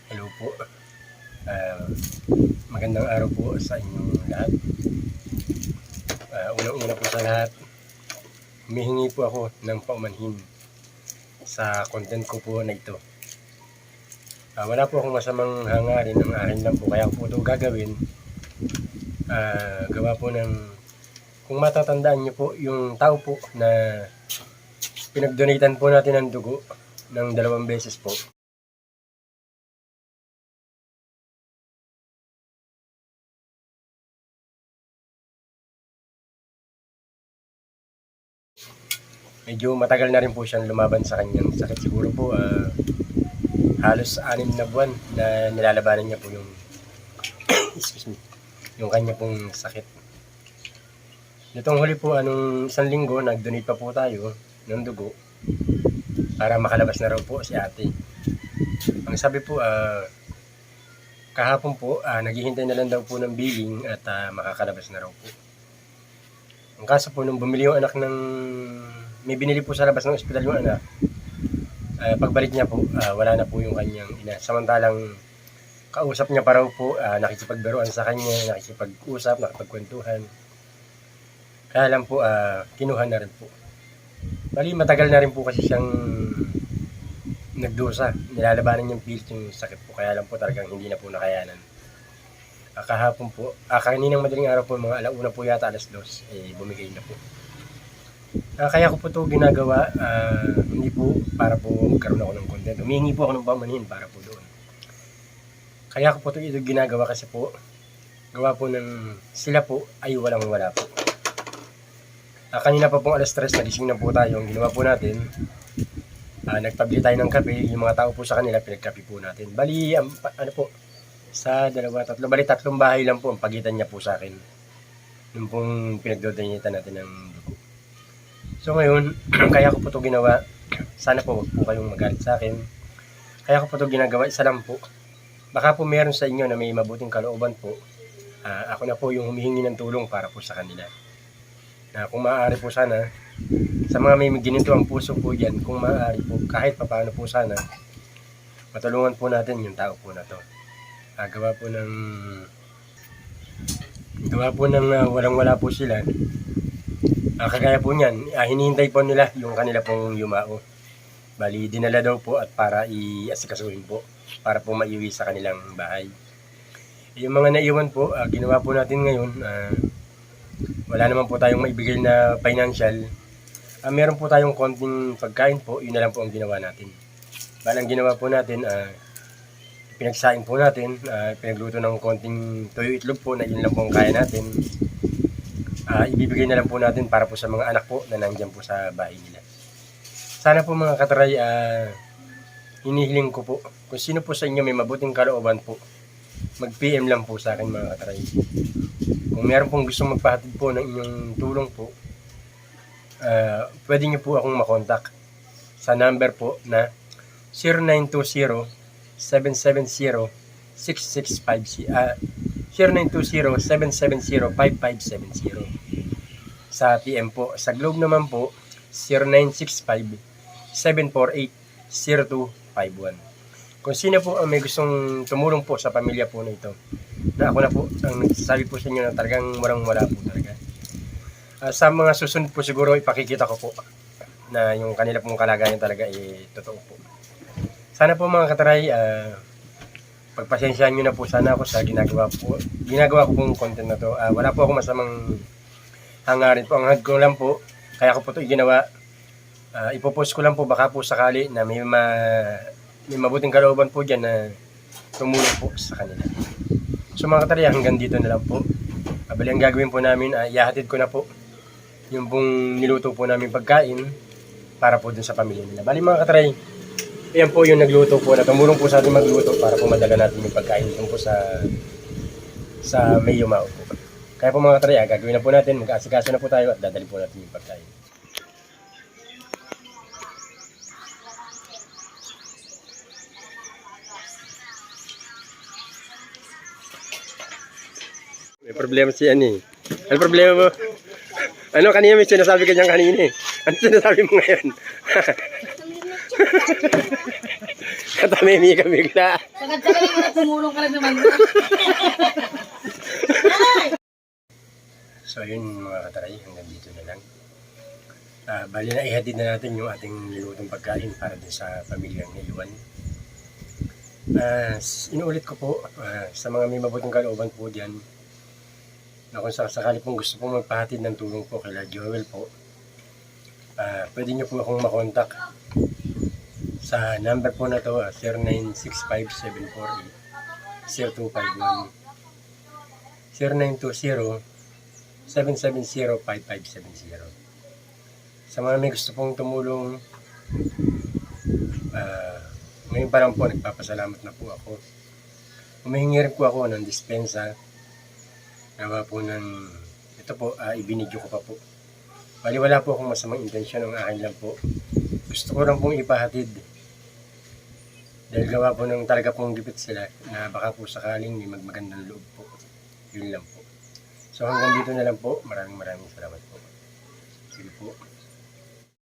Hello po. Ah, Magandang araw po sa inyong lahat. Unang-una po sa lahat, humihingi po ako ng paumanhin sa content ko po na ito. Wala po akong masamang hangarin, ang akin lang po kaya po ito gagawin. Gawa po ng, kung matatandaan niyo po, yung tao po na pinag-donatan po natin ng dugo ng 2 beses po. Medyo matagal na rin po siyang lumaban sa kanyang sakit. Siguro po halos 6 na buwan na nilalabanan niya po yung excuse me, yung kanya pong sakit. Nitong huli po, anong 1 linggo, nag-donate pa po tayo ng dugo para makalabas na raw po si ate. Ang sabi po, kahapon po, naghihintay na lang daw po ng billing at makakalabas na raw po. Ang kaso po, nung bumili yung anak ng, may binili po sa labas ng ospital yung anak, pagbalik niya po, wala na po yung kanyang ina. Samantalang, kausap niya pa raw po, nakikipagbiruan sa kanya, nakikipag-usap, nakipagkwentuhan. Kaya lang po, kinuha na rin po. Bali, matagal na rin po kasi siyang nagdusa. Nilalabanan yung pilit yung sakit po. Kaya lang po talagang hindi na po nakayanan. Kahapon po, kaninang madaling araw po, mga 1:00 po yata, 2:00, bumigay na po. Kaya ko po ito ginagawa, hindi po para po magkaroon ako ng content. Humihingi po ako ng paumanhin para po doon. Kaya ko po ito ginagawa kasi po, gawa po ng sila po ay walang-wala po. Kanina pa pong 3:00, nagising na po tayo. Ang ginawa po natin, nagpabili tayo ng kape. Yung mga tao po sa kanila, pinagkape po natin. Bali, ano po, sa 2, 3, bali 3 bahay lang po ang pagitan niya po sa akin. Yung pong pinagdodonitan natin ng dugo. So ngayon, kaya ko po ito ginawa. Sana po wag po kayong magalit sa akin. Kaya ko po ito ginagawa, isa lang po. Baka po meron sa inyo na may mabuting kalooban po. Ako na po yung humihingi ng tulong para po sa kanila. Kung maaari po sana, sa mga may gininto ang puso po dyan, kung maaari po, kahit papaano po sana, matulungan po natin yung tao po na to. Gawa po ng walang-wala po sila. Kagaya po niyan, hinihintay po nila yung kanila pong yumao. Bali, dinala daw po at para i-asikasuhin po, para po maiuwi sa kanilang bahay. Yung mga naiwan po, ginawa po natin ngayon, wala naman po tayong maibigay na financial. Meron po tayong konting pagkain po, yun na lang po ang ginawa natin. Bali, ang ginawa po natin, pinagsaing po natin, pinagluto ng konting tuyo itlog po na yun lang po ang kaya natin. Ibibigay na lang po natin para po sa mga anak po na nandiyan po sa bahay nila. Sana po mga katray, hinihiling ko po, kung sino po sa inyo may mabuting kalooban po, mag-PM lang po sa akin mga katray. Kung meron pong gustong magpahatid po ng inyong tulong po, pwede nyo po akong makontak sa number po na 0920-770-5570. Sa TM po. Sa Globe naman po, 0965-748-0251. Kung sino po ang may gustong tumulong po sa pamilya po na ito, na ako na po ang nagsasabi po sa inyo na talagang walang-wala po talaga. Sa mga susunod po siguro ipakikita ko po na yung kanila pong kalagayan talaga totoo po. Sana po mga kataray, pagpasensyahan nyo na po sana ako sa ginagawa ko pong content na to. Wala po akong masamang hangarin po. Ang hangad ko lang po, kaya ko po ito ginawa. Ipopost ko lang po baka po sakali na may mabuting kalooban po dyan na tumulong po sa kanila. So mga kataray, hanggang dito na lang po. Bali ang gagawin po namin, ihahatid ko na po yung pong niluto po namin pagkain para po dun sa pamilya nila. Bali mga kataray, yan po yung nagluto po na tumulong po sa atin magluto para po madala natin yung pagkain dun po sa may yumao po. Kaya po mga kataray, gagawin na po natin, mag-aasikaso na po tayo at dadali po natin yung pagkain. May problema si Ani. Ano problema mo? Ano kanina may sinasabi ka dyan kanina eh. Ano sinasabi mo ngayon? Katamimi ka bigla. Sagad-sagad mo na tumulong ka lang naman. So yun mga kataray, hanggang dito na lang. Bali na ihatid na natin yung ating nilutong pagkain para din sa pamilyang naiwan. Inuulit ko po sa mga may mabuting kalooban po diyan na kung sakali pong gusto pong magpahatid ng tulong po kay Joel po, pwede nyo po akong makontak sa number po na to, 0965-748-0251 0920-770-5570. Sa mga may gusto pong tumulong, ngayon pa lang po, nagpapasalamat na po ako. Humihingi rin po ako ng dispensa. Nawa po ng, ito po, ibinidyo ko pa po. Bali wala po akong masamang intensyon, ang akin lang po. Gusto ko lang pong ipahatid. Dahil gawa po ng talaga pong gipit sila na baka po sakaling may magmagandang loob po. Yun lang po. So hanggang dito na lang po. Maraming salamat po. Sige po.